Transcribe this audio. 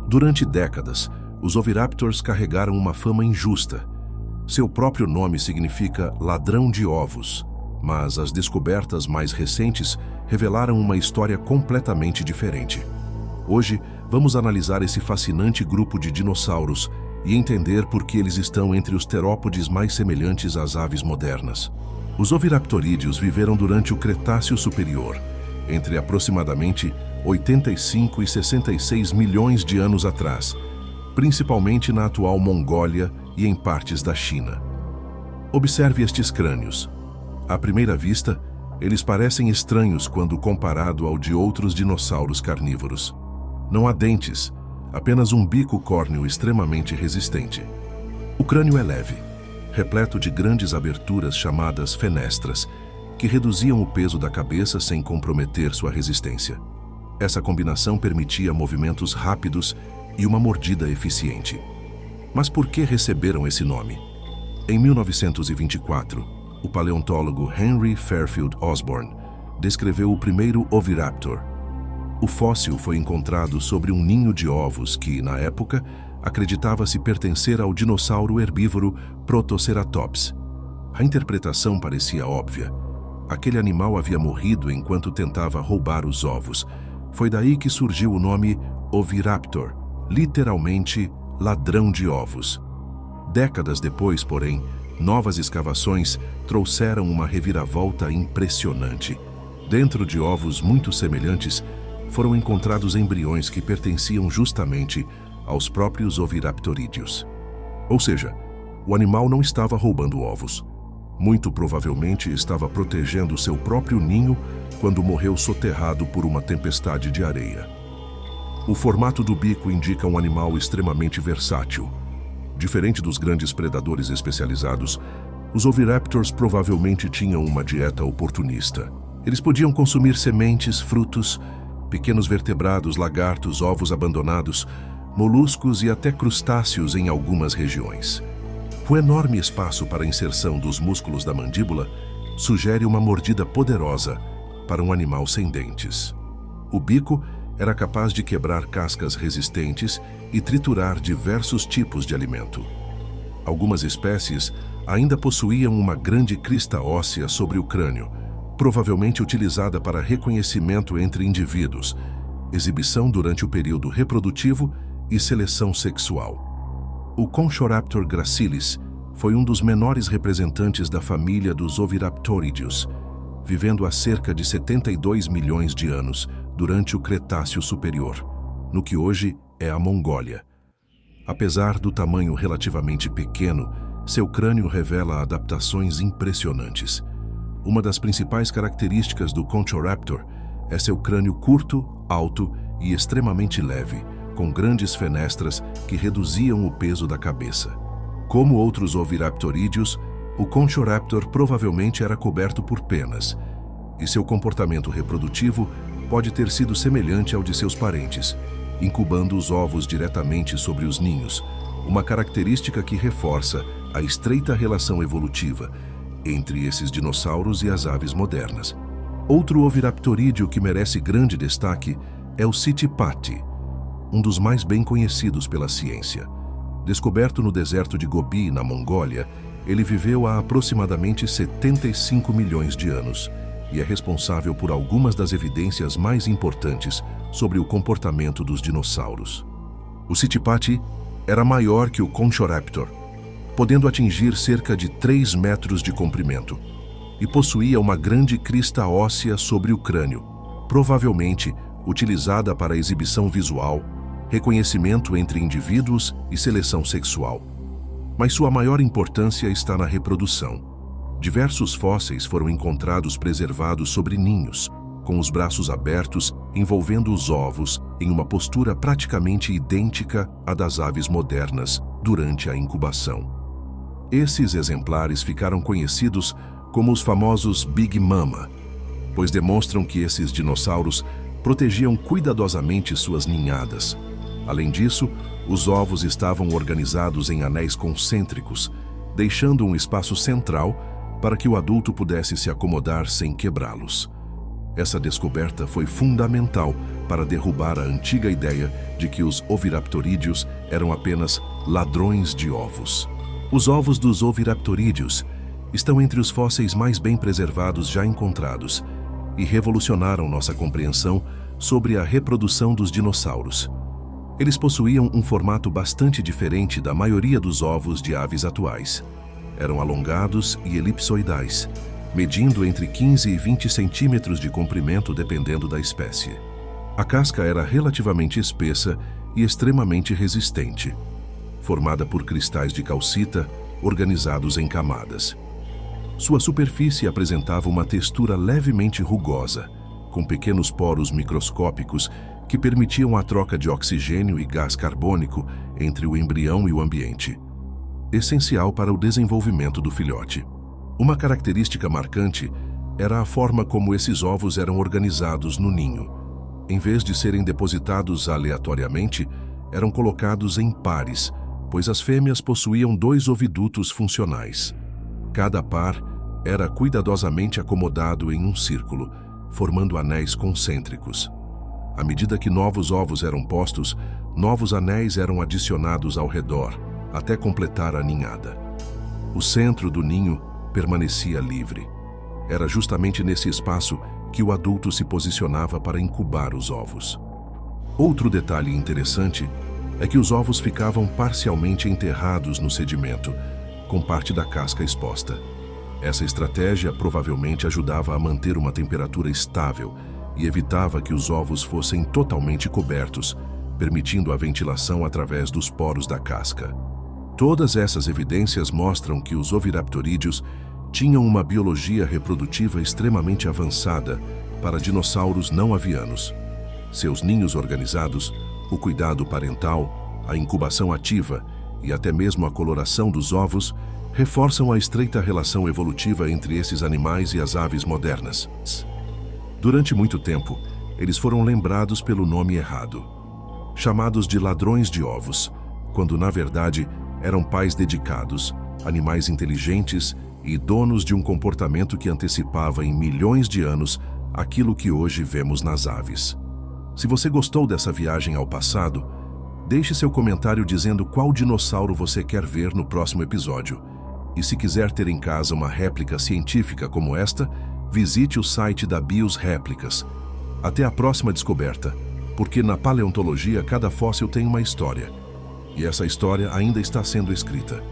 Durante décadas, os oviraptors carregaram uma fama injusta. Seu próprio nome significa ladrão de ovos, mas as descobertas mais recentes revelaram uma história completamente diferente. Hoje, vamos analisar esse fascinante grupo de dinossauros e entender por que eles estão entre os terópodes mais semelhantes às aves modernas. Os oviraptorídeos viveram durante o Cretáceo Superior, entre aproximadamente 85 e 66 milhões de anos atrás, principalmente na atual Mongólia e em partes da China. Observe estes crânios. À primeira vista, eles parecem estranhos quando comparado ao de outros dinossauros carnívoros. Não há dentes, apenas um bico córneo extremamente resistente. O crânio é leve, repleto de grandes aberturas chamadas fenestras, que reduziam o peso da cabeça sem comprometer sua resistência. Essa combinação permitia movimentos rápidos e uma mordida eficiente. Mas por que receberam esse nome? Em 1924, o paleontólogo Henry Fairfield Osborn descreveu o primeiro oviraptor. O fóssil foi encontrado sobre um ninho de ovos que, na época, acreditava-se pertencer ao dinossauro herbívoro Protoceratops. A interpretação parecia óbvia. Aquele animal havia morrido enquanto tentava roubar os ovos. Foi daí que surgiu o nome oviraptor, literalmente ladrão de ovos. Décadas depois, porém, novas escavações trouxeram uma reviravolta impressionante. Dentro de ovos muito semelhantes, foram encontrados embriões que pertenciam justamente aos próprios oviraptorídeos. Ou seja, o animal não estava roubando ovos. Muito provavelmente estava protegendo seu próprio ninho quando morreu soterrado por uma tempestade de areia. O formato do bico indica um animal extremamente versátil. Diferente dos grandes predadores especializados, os oviraptors provavelmente tinham uma dieta oportunista. Eles podiam consumir sementes, frutos, pequenos vertebrados, lagartos, ovos abandonados, moluscos e até crustáceos em algumas regiões. O enorme espaço para a inserção dos músculos da mandíbula sugere uma mordida poderosa para um animal sem dentes. O bico era capaz de quebrar cascas resistentes e triturar diversos tipos de alimento. Algumas espécies ainda possuíam uma grande crista óssea sobre o crânio, provavelmente utilizada para reconhecimento entre indivíduos, exibição durante o período reprodutivo e seleção sexual. O Conchoraptor gracilis foi um dos menores representantes da família dos oviraptorídeos, vivendo há cerca de 72 milhões de anos durante o Cretáceo Superior, no que hoje é a Mongólia. Apesar do tamanho relativamente pequeno, seu crânio revela adaptações impressionantes. Uma das principais características do Conchoraptor é seu crânio curto, alto e extremamente leve, com grandes fenestras que reduziam o peso da cabeça. Como outros oviraptorídeos, o Conchoraptor provavelmente era coberto por penas, e seu comportamento reprodutivo pode ter sido semelhante ao de seus parentes, incubando os ovos diretamente sobre os ninhos, uma característica que reforça a estreita relação evolutiva entre esses dinossauros e as aves modernas. Outro oviraptorídeo que merece grande destaque é o Sitipati, um dos mais bem conhecidos pela ciência. Descoberto no deserto de Gobi, na Mongólia, ele viveu há aproximadamente 75 milhões de anos e é responsável por algumas das evidências mais importantes sobre o comportamento dos dinossauros. O Sitipati era maior que o Conchoraptor, podendo atingir cerca de 3 metros de comprimento, e possuía uma grande crista óssea sobre o crânio, provavelmente utilizada para exibição visual, reconhecimento entre indivíduos e seleção sexual. Mas sua maior importância está na reprodução. Diversos fósseis foram encontrados preservados sobre ninhos, com os braços abertos, envolvendo os ovos em uma postura praticamente idêntica à das aves modernas durante a incubação. Esses exemplares ficaram conhecidos como os famosos Big Mama, pois demonstram que esses dinossauros protegiam cuidadosamente suas ninhadas. Além disso, Os ovos estavam organizados em anéis concêntricos, deixando um espaço central para que o adulto pudesse se acomodar sem quebrá-los. Essa descoberta foi fundamental para derrubar a antiga ideia de que os oviraptorídeos eram apenas ladrões de ovos. Os ovos dos oviraptorídeos estão entre os fósseis mais bem preservados já encontrados e revolucionaram nossa compreensão sobre a reprodução dos dinossauros. Eles possuíam um formato bastante diferente da maioria dos ovos de aves atuais. Eram alongados e elipsoidais, medindo entre 15 e 20 centímetros de comprimento dependendo da espécie. A casca era relativamente espessa e extremamente resistente, formada por cristais de calcita organizados em camadas. Sua superfície apresentava uma textura levemente rugosa, com pequenos poros microscópicos que permitiam a troca de oxigênio e gás carbônico entre o embrião e o ambiente, essencial para o desenvolvimento do filhote. Uma característica marcante era a forma como esses ovos eram organizados no ninho. Em vez de serem depositados aleatoriamente, eram colocados em pares, pois as fêmeas possuíam 2 ovidutos funcionais. Cada par era cuidadosamente acomodado em um círculo, formando anéis concêntricos. À medida que novos ovos eram postos, novos anéis eram adicionados ao redor, até completar a ninhada. O centro do ninho permanecia livre. Era justamente nesse espaço que o adulto se posicionava para incubar os ovos. Outro detalhe interessante é que os ovos ficavam parcialmente enterrados no sedimento, com parte da casca exposta. Essa estratégia provavelmente ajudava a manter uma temperatura estável e evitava que os ovos fossem totalmente cobertos, permitindo a ventilação através dos poros da casca. Todas essas evidências mostram que os oviraptorídeos tinham uma biologia reprodutiva extremamente avançada para dinossauros não avianos. Seus ninhos organizados, o cuidado parental, a incubação ativa e até mesmo a coloração dos ovos reforçam a estreita relação evolutiva entre esses animais e as aves modernas. Durante muito tempo, eles foram lembrados pelo nome errado, chamados de ladrões de ovos, quando na verdade eram pais dedicados, animais inteligentes e donos de um comportamento que antecipava em milhões de anos aquilo que hoje vemos nas aves. Se você gostou dessa viagem ao passado, deixe seu comentário dizendo qual dinossauro você quer ver no próximo episódio. E se quiser ter em casa uma réplica científica como esta, visite o site da Bios Réplicas. Até a próxima descoberta, porque na paleontologia cada fóssil tem uma história, e essa história ainda está sendo escrita.